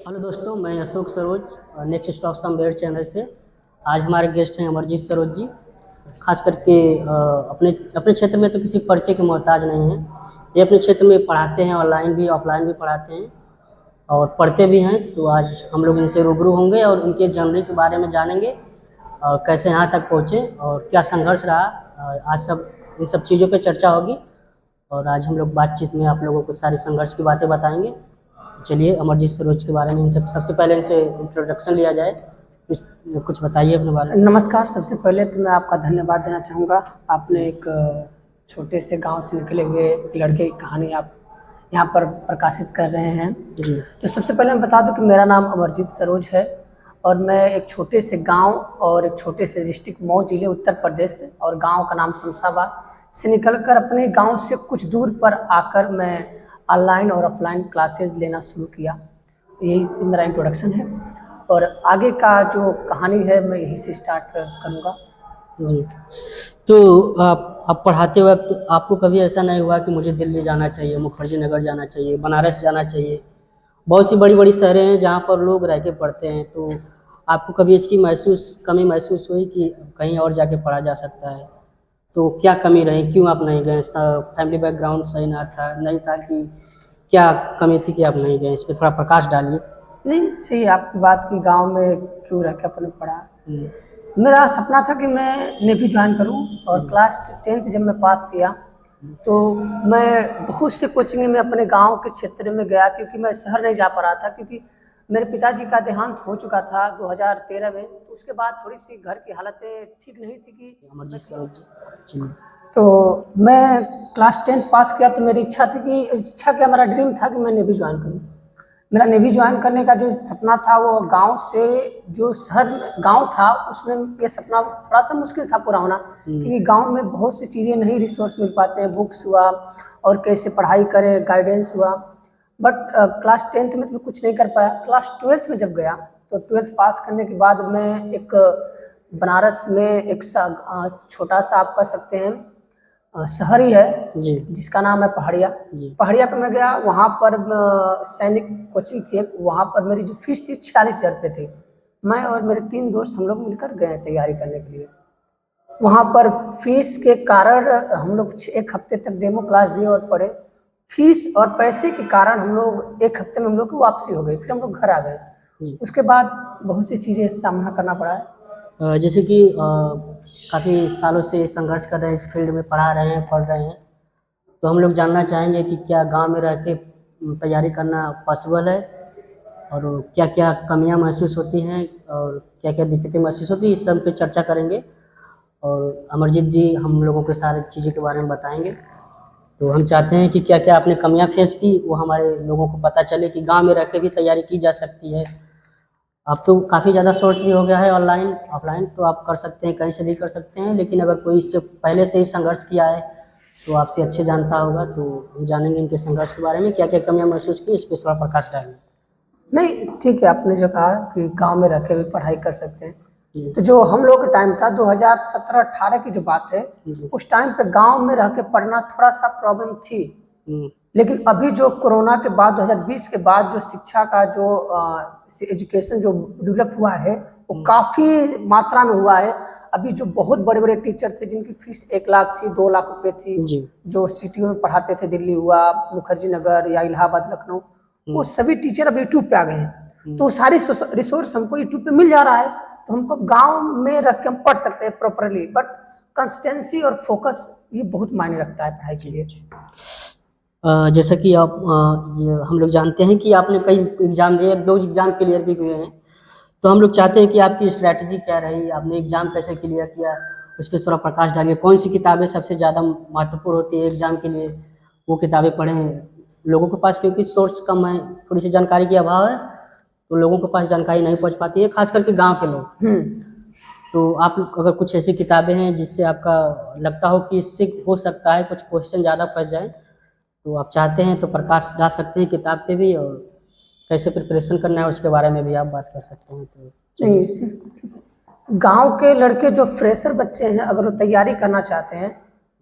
Hello दोस्तों, मैं Ashok Saroj, next stop somewhere channel से। आज हमारे गेस्ट हैं अमरजीत सरोज जी। खास करके अपने अपने क्षेत्र में तो किसी परिचय के मोहताज नहीं हैं। ये अपने क्षेत्र में पढ़ाते हैं, ऑनलाइन भी ऑफलाइन भी पढ़ाते हैं और पढ़ते भी हैं। तो आज हम लोग इनसे रूबरू होंगे और उनके जर्नी के बारे में जानेंगे और कैसे यहाँ तक पहुँचे और क्या संघर्ष रहा। आज सब इन सब चीज़ों पे चर्चा होगी और आज हम लोग बातचीत में आप लोगों को सारी संघर्ष की बातें बताएंगे। चलिए अमरजीत सरोज के बारे में सबसे पहले इनसे इंट्रोडक्शन लिया जाए। कुछ बताइए अपने बारे में। नमस्कार। सबसे पहले तो मैं आपका धन्यवाद देना चाहूँगा। आपने एक छोटे से गांव से निकले हुए एक लड़के की कहानी आप यहाँ पर प्रकाशित कर रहे हैं जी। तो सबसे पहले मैं बता दूं कि मेरा नाम अमरजीत सरोज है और मैं एक छोटे से गांव और एक छोटे से डिस्ट्रिक्ट मऊ जिले उत्तर प्रदेश और गांव का नाम शमशाबाद से निकलकर अपने गांव से कुछ दूर पर आकर मैं ऑनलाइन और ऑफलाइन क्लासेस लेना शुरू किया। यही मेरा इंट्रोडक्शन है और आगे का जो कहानी है मैं यहीं से स्टार्ट करूँगा। जी। तो आप पढ़ाते वक्त आपको कभी ऐसा नहीं हुआ कि मुझे दिल्ली जाना चाहिए, मुखर्जी नगर जाना चाहिए, बनारस जाना चाहिए? बहुत सी बड़ी बड़ी शहरें हैं जहाँ पर लोग रह के पढ़ते हैं। तो आपको कभी इसकी कमी महसूस हुई कि कहीं और जाके पढ़ा जा सकता है? तो क्या कमी रही, क्यों आप नहीं गए? फैमिली बैकग्राउंड सही नहीं था कि क्या कमी थी कि आप नहीं गए? इस पर थोड़ा प्रकाश डालिए। नहीं, सही आपकी बात की गांव में क्यों रह के अपने पढ़ा। मेरा सपना था कि मैं नेवी ज्वाइन करूं और क्लास 10th जब मैं पास किया तो मैं बहुत से कोचिंग में अपने गांव के क्षेत्र में गया क्योंकि मैं शहर नहीं जा पा रहा था क्योंकि मेरे पिताजी का देहांत हो चुका था 2013 में। तो उसके बाद थोड़ी सी घर की हालतें ठीक नहीं थी कि अमरजीत सरोज जी। तो मैं क्लास 10th पास किया तो मेरी इच्छा क्या मेरा ड्रीम था कि मैं नेवी ज्वाइन करूं। मेरा नेवी ज्वाइन करने का जो सपना था वो गांव से जो शहर गांव था उसमें ये सपना थोड़ा सा मुश्किल था पूरा होना क्योंकि गांव में बहुत सी चीज़ें नहीं रिसोर्स मिल पाते हैं, बुक्स हुआ और कैसे पढ़ाई करें गाइडेंस हुआ। बट क्लास 10th में तो मैं कुछ नहीं कर पाया। क्लास 12th में जब गया तो 12th पास करने के बाद मैं एक बनारस में एक छोटा सा आप कह सकते हैं शहर ही है जी। जिसका नाम है पहाड़िया। पहाड़िया पे मैं गया, वहाँ पर सैनिक कोचिंग थी, वहाँ पर मेरी जो फीस थी 46,000 रुपये थी। मैं और मेरे 3 दोस्त हम लोग मिलकर गए तैयारी करने के लिए। वहाँ पर फीस के कारण हम लोग 1 हफ्ते तक डेमो क्लास दिए और पढ़े। फीस और पैसे के कारण हम लोग 1 हफ्ते में हम लोग की वापसी हो गई, फिर हम लोग घर आ गए। उसके बाद बहुत सी चीज़ें सामना करना पड़ा है। जैसे कि काफ़ी सालों से संघर्ष कर रहे हैं, इस फील्ड में पढ़ा रहे हैं, पढ़ रहे हैं। तो हम लोग जानना चाहेंगे कि क्या गांव में रह के तैयारी करना पॉसिबल है और क्या क्या कमियां महसूस होती हैं और क्या क्या दिक्कतें महसूस होती हैं, इस सब पे चर्चा करेंगे। और अमरजीत जी हम लोगों के सारी चीज़ों के बारे में बताएंगे। तो हम चाहते हैं कि क्या क्या आपने कमियां फेस की वो हमारे लोगों को पता चले कि गाँव में रह के भी तैयारी की जा सकती है। अब तो काफ़ी ज़्यादा सोर्स भी हो गया है ऑनलाइन ऑफलाइन, तो आप कर सकते हैं, कहीं से भी कर सकते हैं। लेकिन अगर कोई इससे पहले से ही संघर्ष किया है तो आपसे अच्छे जानता होगा, तो हम जानेंगे इनके संघर्ष के बारे में, क्या क्या कमियां महसूस की, इस पर थोड़ा प्रकाश डालेंगे। नहीं, ठीक है, आपने जो कहा कि गांव में रह के भी पढ़ाई कर सकते हैं तो जो हम लोग का टाइम था 2017-18 की जो बात है उस टाइम पे गांव में रह के पढ़ना थोड़ा सा प्रॉब्लम थी। लेकिन अभी जो कोरोना के बाद 2020 के बाद जो शिक्षा का जो एजुकेशन जो डेवलप हुआ है वो काफ़ी मात्रा में हुआ है। अभी जो बहुत बड़े बड़े टीचर थे जिनकी फीस 1 लाख थी, 2 लाख रुपए थी, जो सिटियों में पढ़ाते थे, दिल्ली हुआ, मुखर्जी नगर या इलाहाबाद, लखनऊ, वो सभी टीचर अब यूट्यूब पे आ गए हैं। तो सारी रिसोर्स हमको यूट्यूब पे मिल जा रहा है तो हमको गाँव में रख के हम पढ़ सकते हैं प्रॉपरली। बट कंसिस्टेंसी और फोकस ये बहुत मायने रखता है पढ़ाई के लिए। जैसा कि आप हम लोग जानते हैं कि आपने कई एग्ज़ाम दिए, 2 एग्ज़ाम क्लियर भी हुए हैं। तो हम लोग चाहते हैं कि आपकी स्ट्रैटेजी क्या रही, आपने एग्ज़ाम कैसे क्लियर किया, उस पर थोड़ा प्रकाश डालिए। कौन सी किताबें सबसे ज़्यादा महत्वपूर्ण होती है एग्ज़ाम के लिए, वो किताबें पढ़ें। लोगों के पास क्योंकि सोर्स कम है, थोड़ी सी जानकारी की अभाव है, तो लोगों के पास जानकारी नहीं पहुँच पाती है, खास करके गाँव के लोग। तो आप अगर कुछ ऐसी किताबें हैं जिससे आपका लगता हो कि इससे हो सकता है कुछ क्वेश्चन ज़्यादा फंस जाए, तो आप चाहते हैं तो प्रकाश डाल सकते हैं किताब पे भी, और कैसे प्रिपरेशन करना है उसके बारे में भी आप बात कर सकते हैं। तो नहीं, गांव के लड़के जो फ्रेशर बच्चे हैं अगर वो तैयारी करना चाहते हैं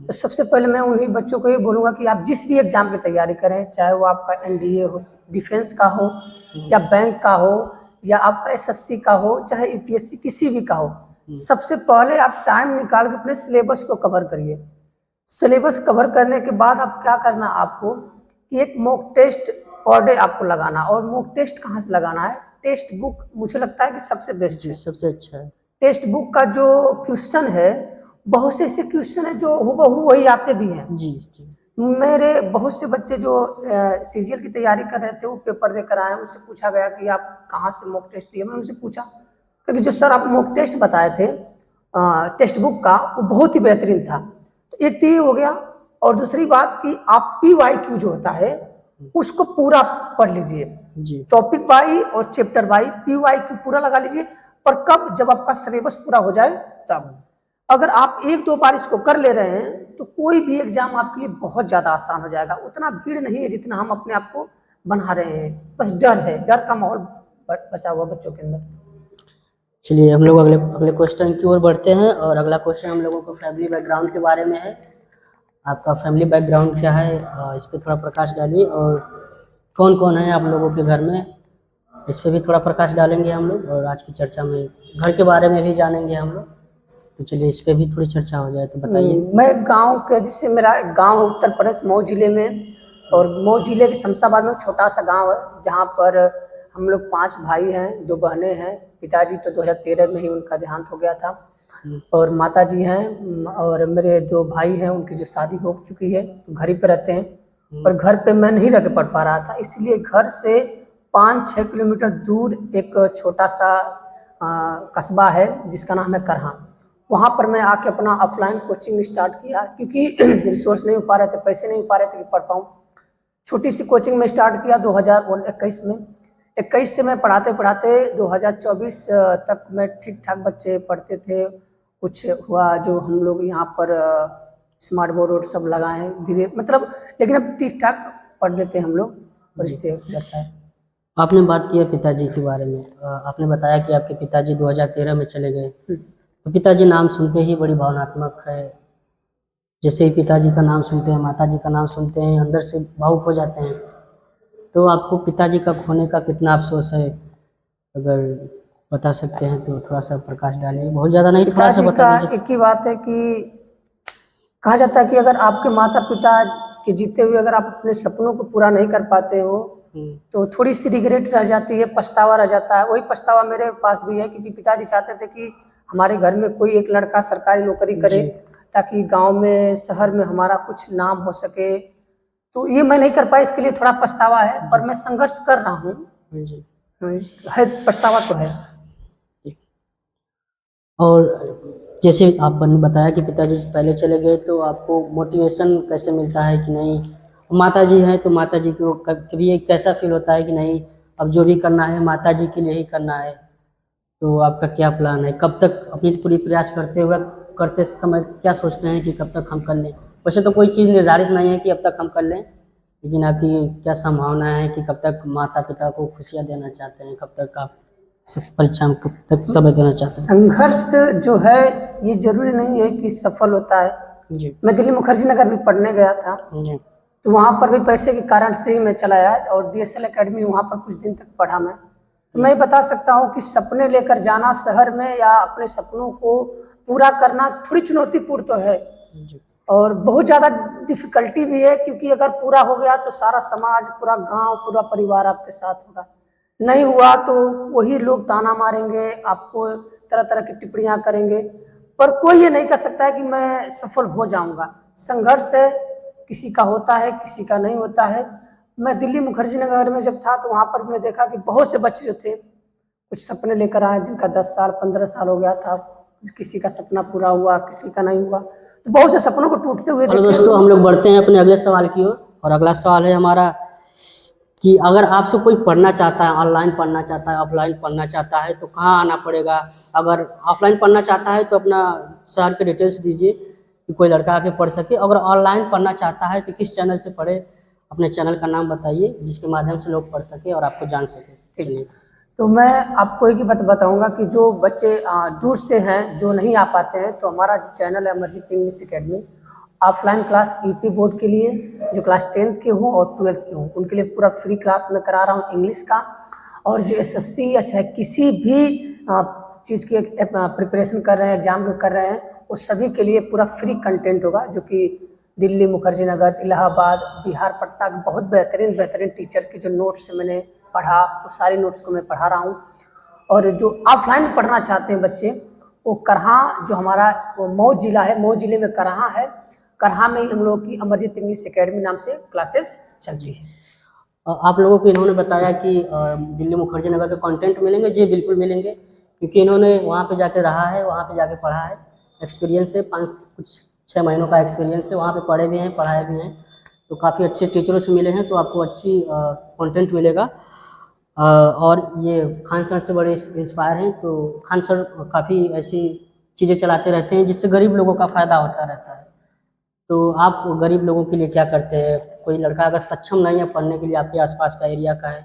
तो सबसे पहले मैं उन्हीं बच्चों को ये बोलूँगा कि आप जिस भी एग्ज़ाम की तैयारी करें, चाहे वो आपका NDA हो, डिफेंस का हो या बैंक का हो या आपका एसएससी का हो चाहे यूपीएससी किसी भी का हो, सबसे पहले आप टाइम निकाल के अपने सिलेबस को कवर करिए। सिलेबस कवर करने के बाद आप क्या करना, आपको कि एक मॉक टेस्ट पर डे आपको लगाना। और मॉक टेस्ट कहाँ से लगाना है, टेक्स्ट बुक मुझे लगता है कि सबसे बेस्ट जी है। सबसे अच्छा है। टेक्स्ट बुक का जो क्वेश्चन है, बहुत से ऐसे क्वेश्चन है जो हूबहू वही आते भी हैं। जी जी मेरे बहुत से बच्चे जो सीजीएल की तैयारी कर रहे थे वो पेपर देकर आए, उनसे पूछा गया कि आप कहाँ से मॉक टेस्ट दिए। मैंने उनसे पूछा क्योंकि जो सर आप मॉक टेस्ट बताए थे टेक्स्ट बुक का, वो बहुत ही बेहतरीन था। तो एक तो ये हो गया, और दूसरी बात कि आप PYQ जो होता है उसको पूरा पढ़ लीजिए, जी टॉपिक वाई और चैप्टर वाई PYQ पूरा लगा लीजिए। पर कब, जब आपका सिलेबस पूरा हो जाए तब। अगर आप एक दो बार इसको कर ले रहे हैं तो कोई भी एग्जाम आपके लिए बहुत ज़्यादा आसान हो जाएगा। उतना भीड़ नहीं है जितना हम अपने आप को बना रहे हैं, बस डर है, डर का माहौल बचा हुआ बच्चों के अंदर। चलिए हम लोग अगले अगले क्वेश्चन की ओर बढ़ते हैं। और अगला क्वेश्चन हम लोगों को फैमिली बैकग्राउंड के बारे में है। आपका फैमिली बैकग्राउंड क्या है, इस पर थोड़ा प्रकाश डालिए। और कौन कौन है आप लोगों के घर में, इस पर भी थोड़ा प्रकाश डालेंगे हम लोग। और आज की चर्चा में घर के बारे में भी जानेंगे हम लोग। तो चलिए इस पर भी थोड़ी चर्चा हो जाए, तो बताइए। मैं गांव के, जिससे मेरा गांव उत्तर प्रदेश मऊ जिले में, और मऊ जिले के शमशाबाद में छोटा सा गांव है जहां पर हम लोग 5 भाई हैं, 2 बहनें हैं। पिताजी तो 2013 में ही उनका देहांत हो गया था, और माताजी हैं, और मेरे 2 भाई हैं, उनकी जो शादी हो चुकी है, घर ही पे रहते हैं। पर घर पे मैं नहीं रह के पढ़ पा रहा था, इसलिए घर से 5-6 किलोमीटर दूर एक छोटा सा कस्बा है जिसका नाम है करहा। वहाँ पर मैं आके अपना ऑफलाइन कोचिंग स्टार्ट किया, क्योंकि रिसोर्स नहीं हो पा रहे थे, पैसे नहीं हो पा रहे थे कि पढ़ पाऊँ। छोटी सी कोचिंग में स्टार्ट किया 2021 में। 21 से मैं पढ़ाते पढ़ाते 2024 तक मैं ठीक ठाक बच्चे पढ़ते थे। कुछ हुआ जो हम लोग यहाँ पर स्मार्ट बोर्ड और सब लगाए धीरे, मतलब लेकिन अब ठीक ठाक पढ़ लेते हैं हम लोग, और इससे हो जाता है। आपने बात किया पिताजी के बारे में। आपने बताया कि आपके पिताजी 2013 में चले गए। तो पिताजी नाम सुनते ही बड़ी भावनात्मक है। जैसे ही पिताजी का नाम सुनते हैं, माताजी का नाम सुनते हैं, अंदर से भावुक हो जाते हैं। तो आपको पिताजी का खोने का कितना अफसोस है, अगर बता सकते हैं तो थोड़ा सा प्रकाश डालिए। बहुत ज़्यादा नहीं, थोड़ा सा पिताजी बता का दीजिए। एक ही बात है कि कहा जाता है कि अगर आपके माता पिता के जीते हुए अगर आप अपने सपनों को पूरा नहीं कर पाते हो तो थोड़ी सी रिग्रेट रह जाती है, पछतावा रह जाता है। वही पछतावा मेरे पास भी है, क्योंकि पिताजी चाहते थे कि हमारे घर में कोई एक लड़का सरकारी नौकरी करे, ताकि गांव में शहर में हमारा कुछ नाम हो सके। तो ये मैं नहीं कर पाया, इसके लिए थोड़ा पछतावा है, पर मैं संघर्ष कर रहा हूँ। जी। है, पछतावा तो है। और जैसे आपने बताया कि पिताजी पहले चले गए, तो आपको मोटिवेशन कैसे मिलता है कि नहीं, माताजी हैं तो माताजी को कभी एक कैसा फील होता है कि नहीं अब जो भी करना है माताजी के लिए ही करना है। तो आपका क्या प्लान है, कब तक अपनी पूरी प्रयास करते समय क्या सोचते हैं कि कब तक हम कर लें? वैसे तो कोई चीज़ निर्धारित नहीं है कि अब तक हम कर लें, लेकिन आपकी क्या संभावना है कि कब तक माता पिता को खुशियाँ देना चाहते हैं, कब तक आप परीक्षा में कब तक समय देना चाहते हैं? संघर्ष जो है ये जरूरी नहीं है कि सफल होता है। जी मैं दिल्ली मुखर्जी नगर भी पढ़ने गया था, जी तो वहाँ पर भी पैसे के कारण से ही मैं चला आया, और DSL एकेडमी वहाँ पर कुछ दिन तक पढ़ा मैं। तो मैं बता सकता हूँ कि सपने लेकर जाना शहर में या अपने सपनों को पूरा करना थोड़ी चुनौतीपूर्ण तो है, जी और बहुत ज़्यादा डिफिकल्टी भी है, क्योंकि अगर पूरा हो गया तो सारा समाज, पूरा गांव, पूरा परिवार आपके साथ होगा। नहीं हुआ तो वही लोग ताना मारेंगे, आपको तरह तरह की टिप्पणियां करेंगे, पर कोई ये नहीं कह सकता है कि मैं सफल हो जाऊंगा। संघर्ष है, किसी का होता है, किसी का नहीं होता है। मैं दिल्ली मुखर्जी नगर में जब था तो वहाँ पर मैं देखा कि बहुत से बच्चे जो थे कुछ सपने लेकर आए, जिनका 10 साल 15 साल हो गया था, किसी का सपना पूरा हुआ, किसी का नहीं हुआ। तो बहुत से सपनों को टूटते हुए हेलो देखे। दोस्तों, हम लोग बढ़ते हैं अपने अगले सवाल की ओर। और अगला सवाल है हमारा कि अगर आपसे कोई पढ़ना चाहता है, ऑनलाइन पढ़ना चाहता है, ऑफलाइन पढ़ना चाहता है, तो कहाँ आना पड़ेगा? अगर ऑफलाइन पढ़ना चाहता है तो अपना शहर के डिटेल्स दीजिए कि कोई लड़का आके पढ़ सके। अगर ऑनलाइन पढ़ना चाहता है तो किस चैनल से पढ़े, अपने चैनल का नाम बताइए जिसके माध्यम से लोग पढ़ सके और आपको जान सके। चलिए। तो मैं आपको एक ही बात बताऊंगा कि जो बच्चे दूर से हैं, जो नहीं आ पाते हैं, तो हमारा जो चैनल है Amarjeet English academy, offline class UP board के लिए जो क्लास 10th के हों और 12th के हों, उनके लिए पूरा फ्री क्लास में करा रहा हूँ इंग्लिश का। और जो SSC अच्छा किसी भी चीज़ की प्रिपरेशन कर रहे हैं, एग्जाम कर रहे हैं, उस सभी के लिए पूरा फ्री कंटेंट होगा, जो कि दिल्ली, मुखर्जी नगर, इलाहाबाद, बिहार, पटना के बहुत बेहतरीन टीचर की जो नोट्स मैंने पढ़ा, वो सारे नोट्स को मैं पढ़ा रहा हूँ। और जो ऑफलाइन पढ़ना चाहते हैं बच्चे, वो करहा, जो हमारा वो मऊ जिला है, मऊ जिले में करहा है, करहा में हम लोग की अमरजीत इंग्लिश एकेडमी नाम से क्लासेस चलती है। आप लोगों को इन्होंने बताया कि दिल्ली मुखर्जी नगर के कंटेंट मिलेंगे। जी बिल्कुल मिलेंगे, क्योंकि इन्होंने वहाँ पे जाके रहा है, वहाँ पे जाके पढ़ा है, एक्सपीरियंस है, 6 महीनों का एक्सपीरियंस है, वहाँ पे पढ़े भी हैं, पढ़ाए भी हैं, तो काफ़ी अच्छे टीचरों से मिले हैं, तो आपको अच्छी कंटेंट मिलेगा। और ये खान सर से बड़े इंस्पायर हैं, तो खान सर काफ़ी ऐसी चीज़ें चलाते रहते हैं जिससे गरीब लोगों का फ़ायदा होता रहता है। तो आप गरीब लोगों के लिए क्या करते हैं? कोई लड़का अगर सक्षम नहीं है पढ़ने के लिए, आपके आसपास का एरिया का है,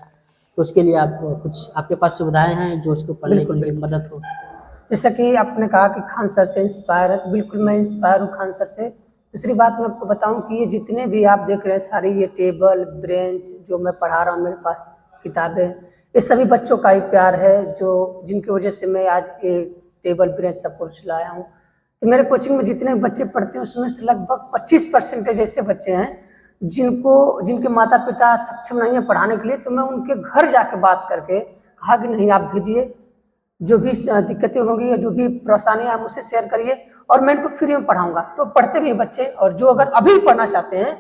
तो उसके लिए आप कुछ, आपके पास सुविधाएं हैं जो उसको पढ़ने के लिए मदद हो? जैसा कि आपने कहा कि खान सर से इंस्पायर है, तो बिल्कुल मैं इंस्पायर हूँ खान सर से। दूसरी बात मैं आपको बताऊँ कि ये जितने भी आप देख रहे हैं, सारी ये टेबल ब्रेंच जो मैं पढ़ा रहा हूँ, मेरे पास किताबें, ये सभी बच्चों का ही प्यार है, जो जिनकी वजह से मैं आज ये टेबल ब्रेंच सब कुछ लाया हूँ। तो मेरे कोचिंग में जितने बच्चे पढ़ते हैं, उसमें से लगभग 25% ऐसे बच्चे हैं जिनके माता पिता सक्षम नहीं है पढ़ाने के लिए, तो मैं उनके घर जाके बात करके कहा कि नहीं, आप भेजिए, जो भी दिक्कतें होंगी या जो भी परेशानियाँ आप मुझसे शेयर करिए, और मैं इनको फ्री में पढ़ाऊँगा। तो पढ़ते भी हैं बच्चे, और जो अगर अभी पढ़ना चाहते हैं,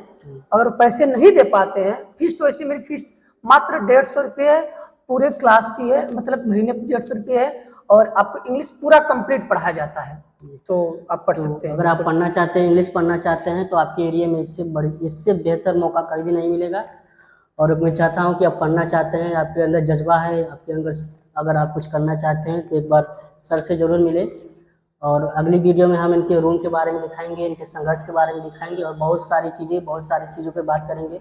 अगर पैसे नहीं दे पाते हैं, फीस तो ऐसी मेरी फीस मात्र 150 रुपये है, पूरे क्लास की है, मतलब महीने पर 150 रुपये है, और आपको इंग्लिश पूरा कंप्लीट पढ़ाया जाता है, तो आप पढ़ सकते हैं। अगर आप पढ़ना चाहते हैं, इंग्लिश पढ़ना चाहते हैं, तो आपके एरिया में इससे बेहतर मौका कहीं भी नहीं मिलेगा। और मैं चाहता हूं कि आप पढ़ना चाहते हैं, आपके अंदर जज्बा है, आपके अंदर अगर आप कुछ करना चाहते हैं, तो एक बार सर से ज़रूर मिलें। और अगली वीडियो में हम इनके रूम के बारे में दिखाएंगे, इनके संघर्ष के बारे में दिखाएंगे, और बहुत सारी चीज़ों पर बात करेंगे।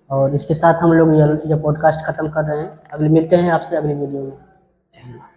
और इसके साथ हम लोग ये पॉडकास्ट ख़त्म कर रहे हैं। मिलते हैं आपसे अगली वीडियो में।